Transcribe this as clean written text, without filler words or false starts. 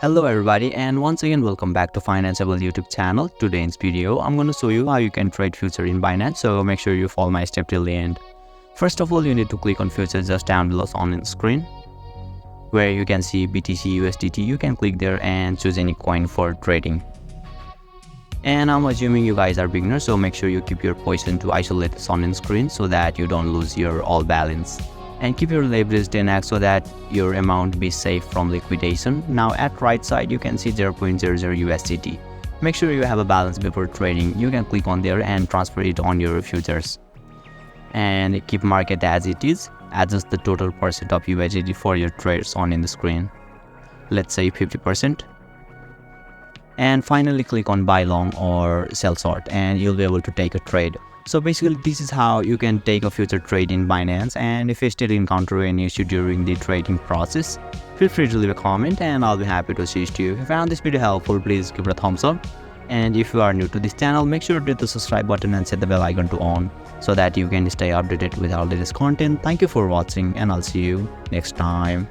Hello everybody, and once again welcome back to Financeable YouTube channel. Today's video I'm going to show you how you can trade future in Binance, so make sure you follow my step till the end. First of all, you need to click on futures just down below on the screen where you can see BTC USDT. You can click there and choose any coin for trading. And I'm assuming you guys are beginners, so make sure you keep your position to isolate on the screen so that you don't lose your all balance. And keep your leverage 10x so that your amount be safe from liquidation. Now at right side you can see 0.00 USDT. Make sure you have a balance before trading. You can click on there and transfer it on your futures. And keep market as it is. Adjust the total percent of USDT for your trades on in the screen. Let's say 50%. And finally click on buy long or sell short and you'll be able to take a trade. So basically this is how you can take a future trade in Binance, and if you still encounter any issue during the trading process, feel free to leave a comment and I'll be happy to assist you. If you found this video helpful, please give it a thumbs up, and if you are new to this channel, make sure to hit the subscribe button and set the bell icon to on so that you can stay updated with our latest content. Thank you for watching and I'll see you next time.